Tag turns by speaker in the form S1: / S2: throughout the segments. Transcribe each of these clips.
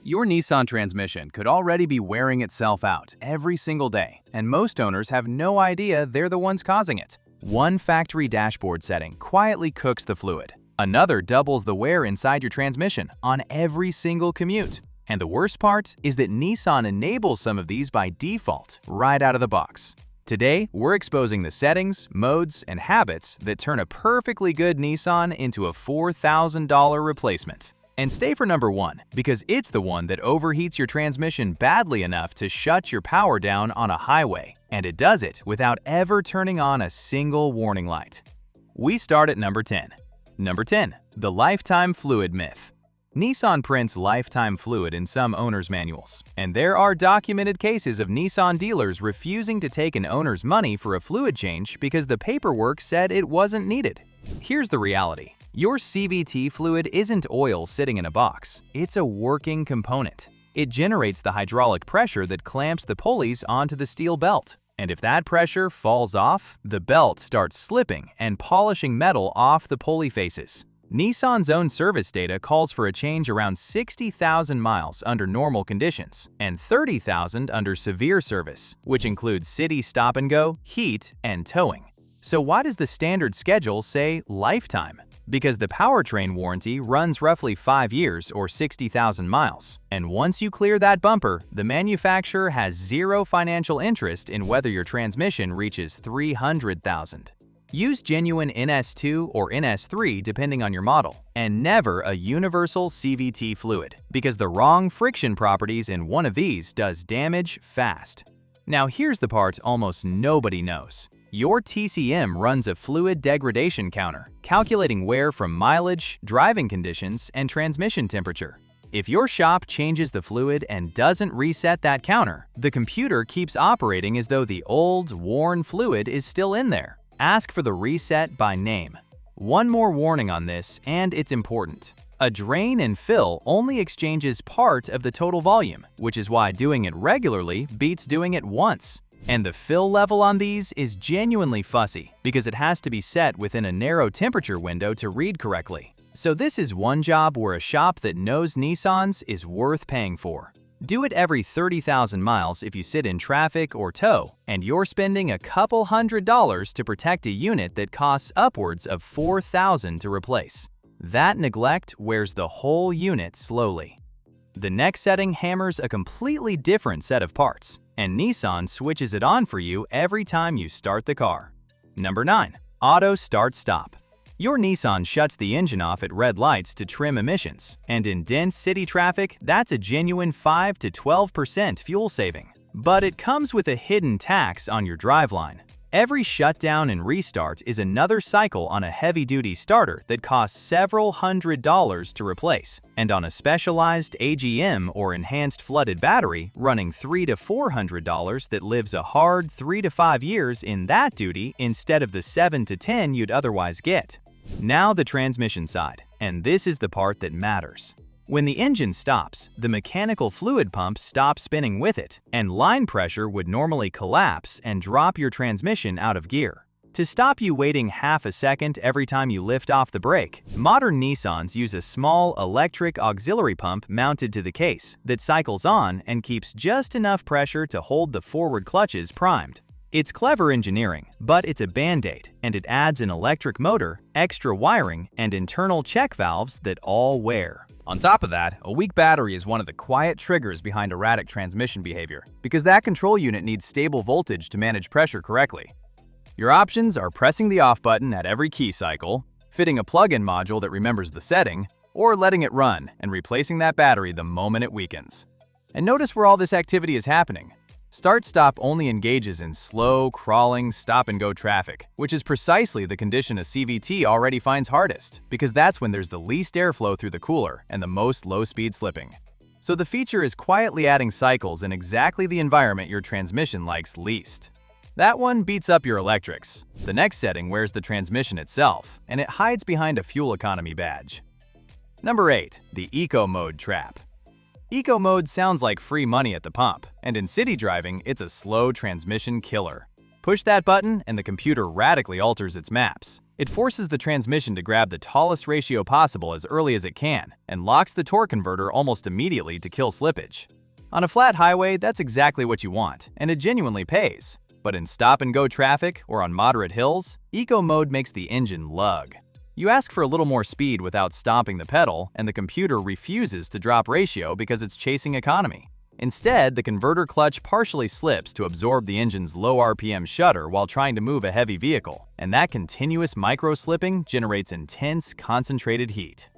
S1: Your Nissan transmission could already be wearing itself out every single day, and most owners have no idea they're the ones causing it. One factory dashboard setting quietly cooks the fluid. Another doubles the wear inside your transmission on every single commute. And the worst part is that Nissan enables some of these by default, right out of the box. Today, we're exposing the settings, modes, and habits that turn a perfectly good Nissan into a $4,000 replacement. And stay for number 1, because it's the one that overheats your transmission badly enough to shut your power down on a highway, and it does it without ever turning on a single warning light. We start at number 10. Number 10. The lifetime fluid myth. Nissan prints lifetime fluid in some owners' manuals, and there are documented cases of Nissan dealers refusing to take an owner's money for a fluid change because the paperwork said it wasn't needed. Here's the reality. Your CVT fluid isn't oil sitting in a box. It's a working component. It generates the hydraulic pressure that clamps the pulleys onto the steel belt. And if that pressure falls off, the belt starts slipping and polishing metal off the pulley faces. Nissan's own service data calls for a change around 60,000 miles under normal conditions and 30,000 under severe service, which includes city stop and go, heat, and towing. So why does the standard schedule say lifetime? Because the powertrain warranty runs roughly 5 years or 60,000 miles. And once you clear that bumper, the manufacturer has zero financial interest in whether your transmission reaches 300,000. Use genuine NS2 or NS3 depending on your model, and never a universal CVT fluid, because the wrong friction properties in one of these does damage fast. Now here's the part almost nobody knows. Your TCM runs a fluid degradation counter, calculating wear from mileage, driving conditions, and transmission temperature. If your shop changes the fluid and doesn't reset that counter, the computer keeps operating as though the old, worn fluid is still in there. Ask for the reset by name. One more warning on this, and it's important. A drain and fill only exchanges part of the total volume, which is why doing it regularly beats doing it once. And the fill level on these is genuinely fussy because it has to be set within a narrow temperature window to read correctly. So this is one job where a shop that knows Nissans is worth paying for. Do it every 30,000 miles if you sit in traffic or tow, and you're spending a couple $100s to protect a unit that costs upwards of $4,000 to replace. That neglect wears the whole unit slowly. The next setting hammers a completely different set of parts, and Nissan switches it on for you every time you start the car. Number 9. Auto Start Stop. Your Nissan shuts the engine off at red lights to trim emissions, and in dense city traffic, that's a genuine 5 to 12% fuel saving. But it comes with a hidden tax on your driveline. Every shutdown and restart is another cycle on a heavy-duty starter that costs several $100s to replace, and on a specialized AGM or enhanced flooded battery running $300 to $400 that lives a hard 3 to 5 years in that duty instead of the 7 to 10 you'd otherwise get. Now the transmission side, and this is the part that matters. When the engine stops, the mechanical fluid pump stops spinning with it, and line pressure would normally collapse and drop your transmission out of gear. To stop you waiting half a second every time you lift off the brake, modern Nissans use a small electric auxiliary pump mounted to the case that cycles on and keeps just enough pressure to hold the forward clutches primed. It's clever engineering, but it's a band-aid, and it adds an electric motor, extra wiring, and internal check valves that all wear.
S2: On top of that, a weak battery is one of the quiet triggers behind erratic transmission behavior, because that control unit needs stable voltage to manage pressure correctly. Your options are pressing the off button at every key cycle, fitting a plug-in module that remembers the setting, or letting it run and replacing that battery the moment it weakens. And notice where all this activity is happening. Start-stop only engages in slow, crawling, stop-and-go traffic, which is precisely the condition a CVT already finds hardest, because that's when there's the least airflow through the cooler and the most low-speed slipping. So the feature is quietly adding cycles in exactly the environment your transmission likes least. That one beats up your electrics. The next setting wears the transmission itself, and it hides behind a fuel economy badge. Number 8. The Eco Mode Trap. Eco Mode sounds like free money at the pump, and in city driving, it's a slow transmission killer. Push that button and the computer radically alters its maps. It forces the transmission to grab the tallest ratio possible as early as it can, and locks the torque converter almost immediately to kill slippage. On a flat highway, that's exactly what you want, and it genuinely pays. But in stop-and-go traffic or on moderate hills, Eco Mode makes the engine lug. You ask for a little more speed without stomping the pedal, and the computer refuses to drop ratio because it's chasing economy. Instead, the converter clutch partially slips to absorb the engine's low RPM shudder while trying to move a heavy vehicle, and that continuous micro-slipping generates intense, concentrated heat.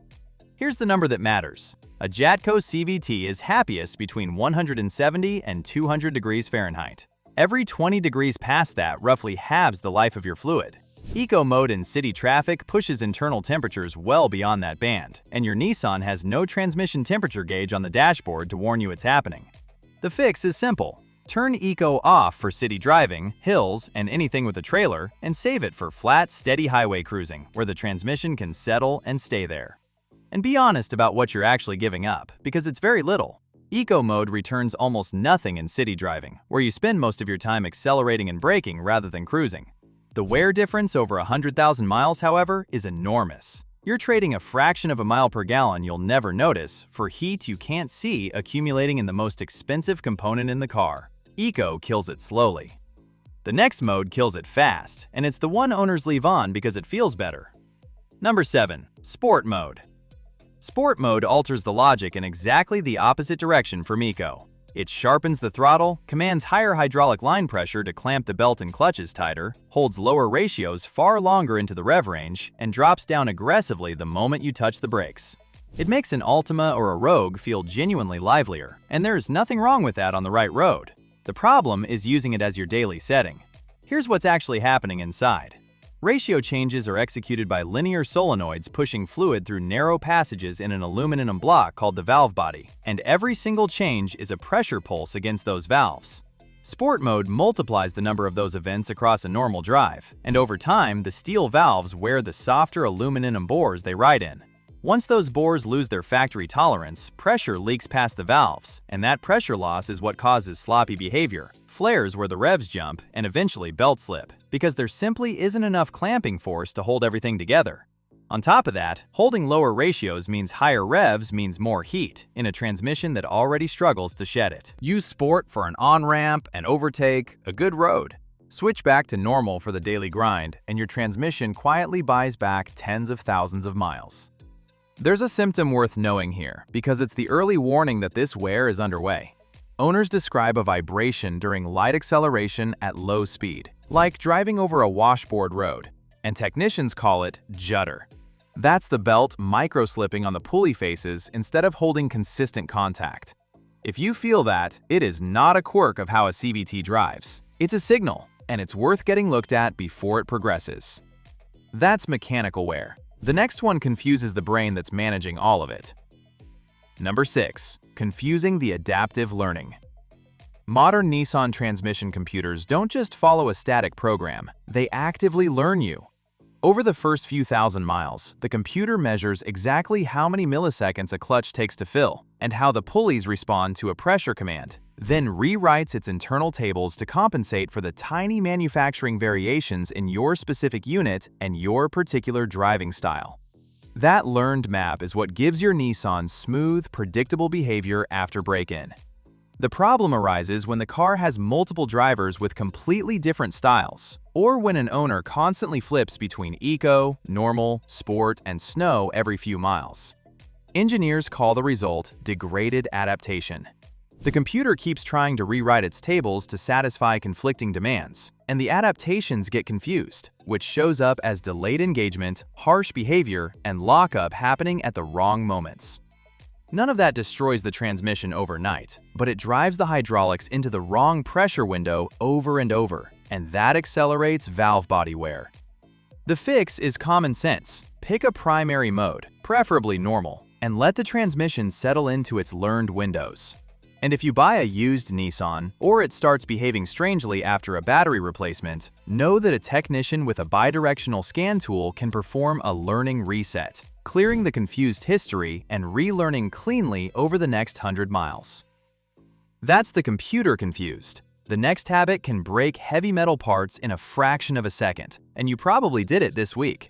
S2: Here's the number that matters. A Jatco CVT is happiest between 170 and 200 degrees Fahrenheit. Every 20 degrees past that roughly halves the life of your fluid. Eco Mode in city traffic pushes internal temperatures well beyond that band, and your Nissan has no transmission temperature gauge on the dashboard to warn you it's happening. The fix is simple. Turn Eco off for city driving, hills, and anything with a trailer, and save it for flat, steady highway cruising, where the transmission can settle and stay there. And be honest about what you're actually giving up, because it's very little. Eco Mode returns almost nothing in city driving, where you spend most of your time accelerating and braking rather than cruising. The wear difference over 100,000 miles, however, is enormous. You're trading a fraction of a mile per gallon you'll never notice for heat you can't see accumulating in the most expensive component in the car. Eco kills it slowly. The next mode kills it fast, and it's the one owners leave on because it feels better. Number 7. Sport Mode. Sport Mode alters the logic in exactly the opposite direction from Eco. It sharpens the throttle, commands higher hydraulic line pressure to clamp the belt and clutches tighter, holds lower ratios far longer into the rev range, and drops down aggressively the moment you touch the brakes. It makes an Altima or a Rogue feel genuinely livelier, and there's nothing wrong with that on the right road. The problem is using it as your daily setting. Here's what's actually happening inside. Ratio changes are executed by linear solenoids pushing fluid through narrow passages in an aluminum block called the valve body, and every single change is a pressure pulse against those valves. Sport Mode multiplies the number of those events across a normal drive, and over time, the steel valves wear the softer aluminum bores they ride in. Once those bores lose their factory tolerance, pressure leaks past the valves, and that pressure loss is what causes sloppy behavior, flares where the revs jump, and eventually belt slip, because there simply isn't enough clamping force to hold everything together. On top of that, holding lower ratios means higher revs means more heat in a transmission that already struggles to shed it.
S1: Use Sport for an on-ramp, an overtake, a good road. Switch back to normal for the daily grind, and your transmission quietly buys back tens of thousands of miles. There's a symptom worth knowing here, because it's the early warning that this wear is underway. Owners describe a vibration during light acceleration at low speed, like driving over a washboard road, and technicians call it judder. That's the belt micro-slipping on the pulley faces instead of holding consistent contact. If you feel that, it is not a quirk of how a CVT drives. It's a signal, and it's worth getting looked at before it progresses. That's mechanical wear. The next one confuses the brain that's managing all of it. Number 6. Confusing the adaptive learning. Modern Nissan transmission computers don't just follow a static program, they actively learn you. Over the first few thousand miles, the computer measures exactly how many milliseconds a clutch takes to fill, and how the pulleys respond to a pressure command, then rewrites its internal tables to compensate for the tiny manufacturing variations in your specific unit and your particular driving style. That learned map is what gives your Nissan smooth, predictable behavior after break-in. The problem arises when the car has multiple drivers with completely different styles, or when an owner constantly flips between eco, normal, sport, and snow every few miles. Engineers call the result degraded adaptation. The computer keeps trying to rewrite its tables to satisfy conflicting demands, and the adaptations get confused, which shows up as delayed engagement, harsh behavior, and lockup happening at the wrong moments. None of that destroys the transmission overnight, but it drives the hydraulics into the wrong pressure window over and over, and that accelerates valve body wear. The fix is common sense. Pick a primary mode, preferably normal, and let the transmission settle into its learned windows. And if you buy a used Nissan, or it starts behaving strangely after a battery replacement, know that a technician with a bidirectional scan tool can perform a learning reset, clearing the confused history and relearning cleanly over the next 100 miles. That's the computer confused.
S2: The next habit can break heavy metal parts in a fraction of a second, and you probably did it this week.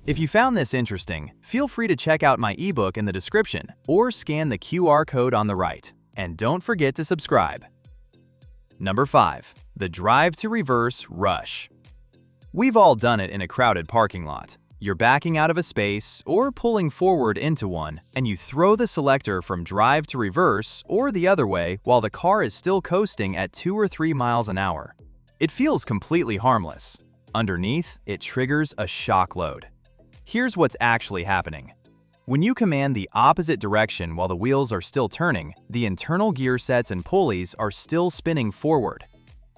S2: If you found this interesting, feel free to check out my ebook in the description or scan the QR code on the right. And don't forget to subscribe. Number 5. The drive to reverse rush. We've all done it in a crowded parking lot. You're backing out of a space or pulling forward into one, and you throw the selector from drive to reverse or the other way while the car is still coasting at 2 or 3 miles an hour. It feels completely harmless. Underneath, it triggers a shock load. Here's what's actually happening. When you command the opposite direction while the wheels are still turning, the internal gear sets and pulleys are still spinning forward.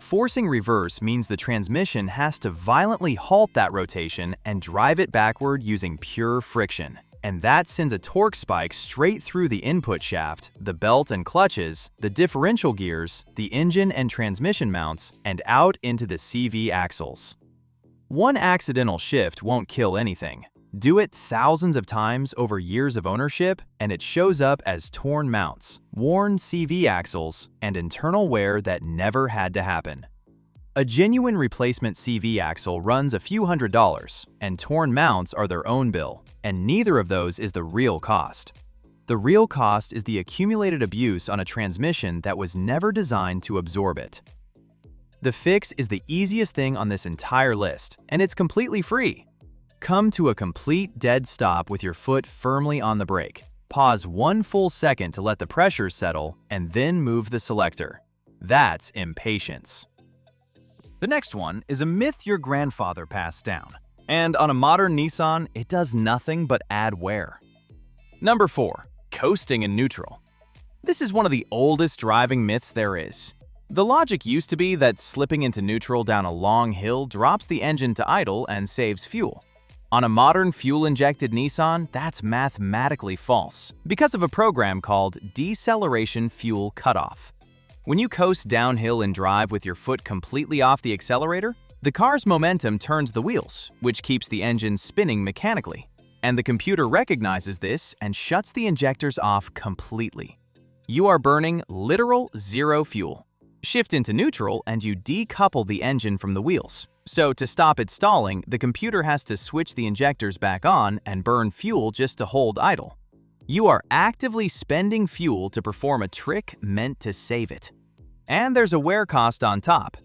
S2: Forcing reverse means the transmission has to violently halt that rotation and drive it backward using pure friction. And that sends a torque spike straight through the input shaft, the belt and clutches, the differential gears, the engine and transmission mounts, and out into the CV axles. One accidental shift won't kill anything. Do it thousands of times over years of ownership, and it shows up as torn mounts, worn CV axles, and internal wear that never had to happen. A genuine replacement CV axle runs a few $100s, and torn mounts are their own bill, and neither of those is the real cost. The real cost is the accumulated abuse on a transmission that was never designed to absorb it. The fix is the easiest thing on this entire list, and it's completely free. Come to a complete dead stop with your foot firmly on the brake. Pause 1 full second to let the pressure settle, and then move the selector. That's impatience.
S1: The next one is a myth your grandfather passed down. And on a modern Nissan, it does nothing but add wear. Number 4. Coasting in neutral. This is one of the oldest driving myths there is. The logic used to be that slipping into neutral down a long hill drops the engine to idle and saves fuel. On a modern fuel-injected Nissan, that's mathematically false because of a program called deceleration fuel cutoff. When you coast downhill and drive with your foot completely off the accelerator, the car's momentum turns the wheels, which keeps the engine spinning mechanically. And the computer recognizes this and shuts the injectors off completely. You are burning literal zero fuel. Shift into neutral and you decouple the engine from the wheels. So to stop it stalling, the computer has to switch the injectors back on and burn fuel just to hold idle. You are actively spending fuel to perform a trick meant to save it. And there's a wear cost on top.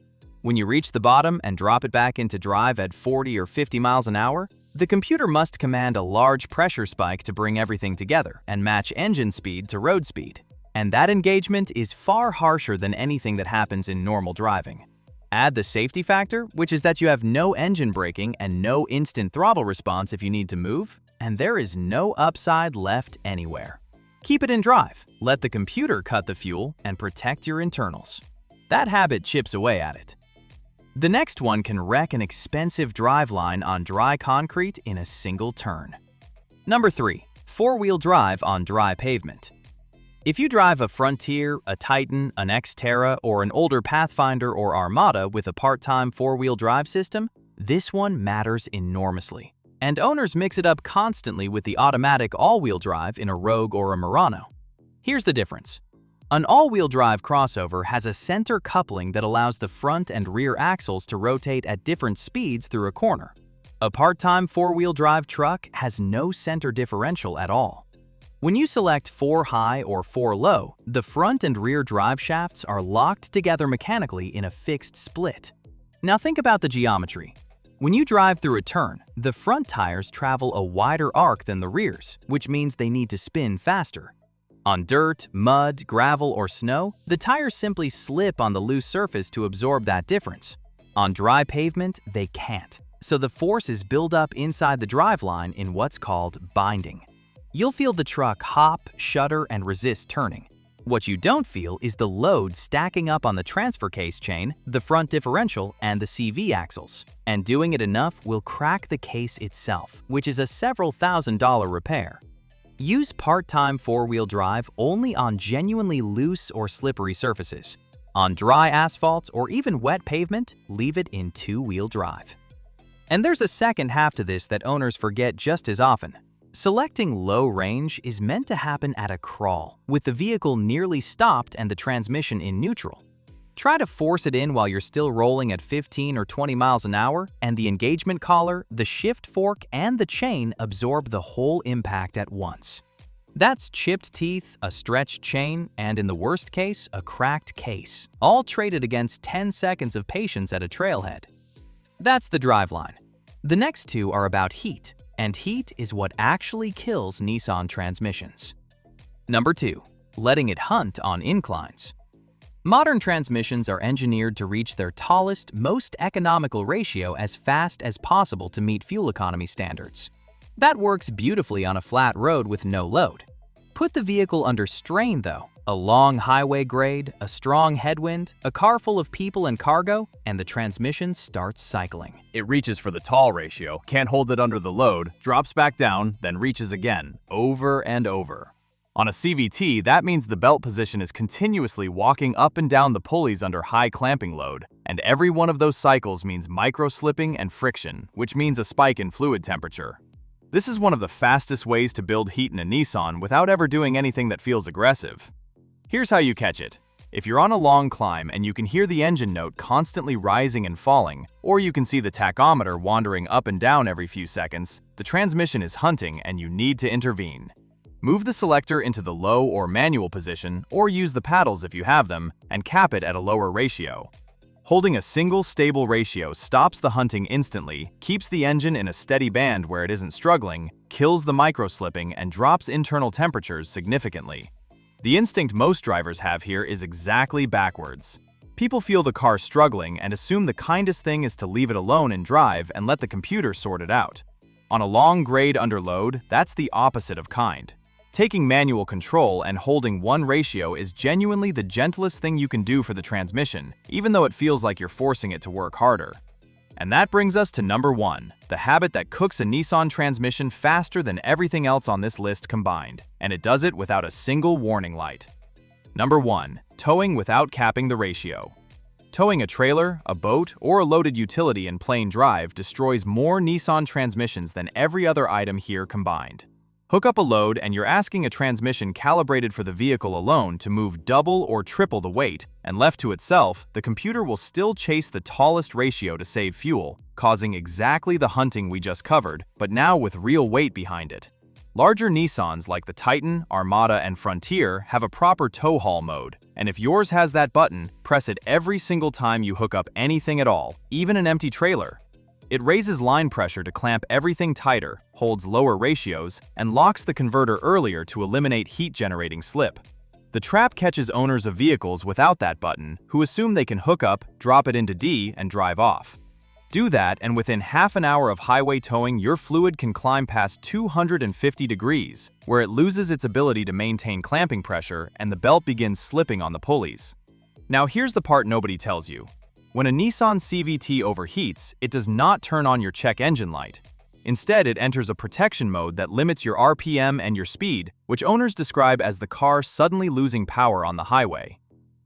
S1: When you reach the bottom and drop it back into drive at 40 or 50 miles an hour, the computer must command a large pressure spike to bring everything together and match engine speed to road speed. And that engagement is far harsher than anything that happens in normal driving. Add the safety factor, which is that you have no engine braking and no instant throttle response if you need to move, and there is no upside left anywhere. Keep it in drive, let the computer cut the fuel, and protect your internals. That habit chips away at it. The next one can wreck an expensive driveline on dry concrete in a single turn. Number 3. Four-wheel drive on dry pavement. If you drive a Frontier, a Titan, an Xterra, or an older Pathfinder or Armada with a part-time four-wheel drive system, this one matters enormously. And owners mix it up constantly with the automatic all-wheel drive in a Rogue or a Murano. Here's the difference. An all-wheel drive crossover has a center coupling that allows the front and rear axles to rotate at different speeds through a corner. A part-time four-wheel drive truck has no center differential at all. When you select 4 high or 4 low, the front and rear drive shafts are locked together mechanically in a fixed split. Now think about the geometry. When you drive through a turn, the front tires travel a wider arc than the rears, which means they need to spin faster. On dirt, mud, gravel, or snow, the tires simply slip on the loose surface to absorb that difference. On dry pavement, they can't, so the force is built up inside the driveline in what's called binding. You'll feel the truck hop, shudder, and resist turning. What you don't feel is the load stacking up on the transfer case chain, the front differential, and the CV axles. And doing it enough will crack the case itself, which is a several $1,000s repair. Use part-time four-wheel drive only on genuinely loose or slippery surfaces. On dry asphalt or even wet pavement, leave it in two-wheel drive. And there's a second half to this that owners forget just as often. Selecting low range is meant to happen at a crawl, with the vehicle nearly stopped and the transmission in neutral.
S2: Try to force it in while you're still rolling at 15 or 20 miles an hour, and the engagement collar, the shift fork, and the chain absorb the whole impact at once. That's chipped teeth, a stretched chain, and in the worst case, a cracked case, all traded against 10 seconds of patience at a trailhead. That's the driveline. The next two are about heat, and heat is what actually kills Nissan transmissions. Number 2. Letting it hunt on inclines. Modern transmissions are engineered to reach their tallest, most economical ratio as fast as possible to meet fuel economy standards. That works beautifully on a flat road with no load. Put the vehicle under strain though, a long highway grade, a strong headwind, a car full of people and cargo, and the transmission starts cycling.
S1: It reaches for the tall ratio, can't hold it under the load, drops back down, then reaches again, over and over. On a CVT, that means the belt position is continuously walking up and down the pulleys under high clamping load, and every one of those cycles means micro-slipping and friction, which means a spike in fluid temperature. This is one of the fastest ways to build heat in a Nissan without ever doing anything that feels aggressive. Here's how you catch it. If you're on a long climb and you can hear the engine note constantly rising and falling, or you can see the tachometer wandering up and down every few seconds, the transmission is hunting and you need to intervene. Move the selector into the low or manual position, or use the paddles if you have them, and cap it at a lower ratio. Holding a single stable ratio stops the hunting instantly, keeps the engine in a steady band where it isn't struggling, kills the micro-slipping, and drops internal temperatures significantly. The instinct most drivers have here is exactly backwards. People feel the car struggling and assume the kindest thing is to leave it alone and drive and let the computer sort it out. On a long grade under load, that's the opposite of kind. Taking manual control and holding one ratio is genuinely the gentlest thing you can do for the transmission, even though it feels like you're forcing it to work harder. And that brings us to number 1, the habit that cooks a Nissan transmission faster than everything else on this list combined, and it does it without a single warning light. Number 1, towing without capping the ratio. Towing a trailer, a boat, or a loaded utility in plain drive destroys more Nissan transmissions than every other item here combined. Hook up a load and you're asking a transmission calibrated for the vehicle alone to move double or triple the weight, and left to itself, the computer will still chase the tallest ratio to save fuel, causing exactly the hunting we just covered, but now with real weight behind it. Larger Nissans like the Titan, Armada, and Frontier have a proper tow haul mode, and if yours has that button, press it every single time you hook up anything at all, even an empty trailer. It raises line pressure to clamp everything tighter, holds lower ratios, and locks the converter earlier to eliminate heat-generating slip. The trap catches owners of vehicles without that button, who assume they can hook up, drop it into D, and drive off. Do that, and within half an hour of highway towing, your fluid can climb past 250 degrees, where it loses its ability to maintain clamping pressure and the belt begins slipping on the pulleys. Now here's the part nobody tells you. When a Nissan CVT overheats, it does not turn on your check engine light. Instead, it enters a protection mode that limits your RPM and your speed, which owners describe as the car suddenly losing power on the highway.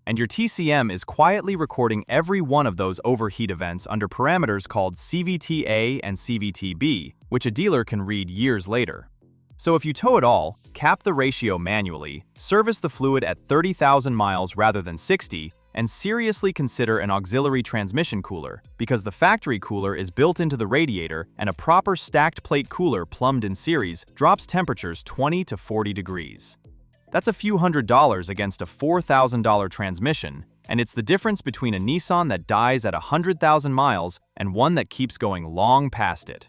S1: And your TCM is quietly recording every one of those overheat events under parameters called CVT-A and CVT-B, which a dealer can read years later. So if you tow it all, cap the ratio manually, service the fluid at 30,000 miles rather than 60, and seriously consider an auxiliary transmission cooler, because the factory cooler is built into the radiator and a proper stacked plate cooler plumbed in series drops temperatures 20 to 40 degrees. That's a few $100s against a $4,000 transmission, and it's the difference between a Nissan that dies at 100,000 miles and one that keeps going long past it.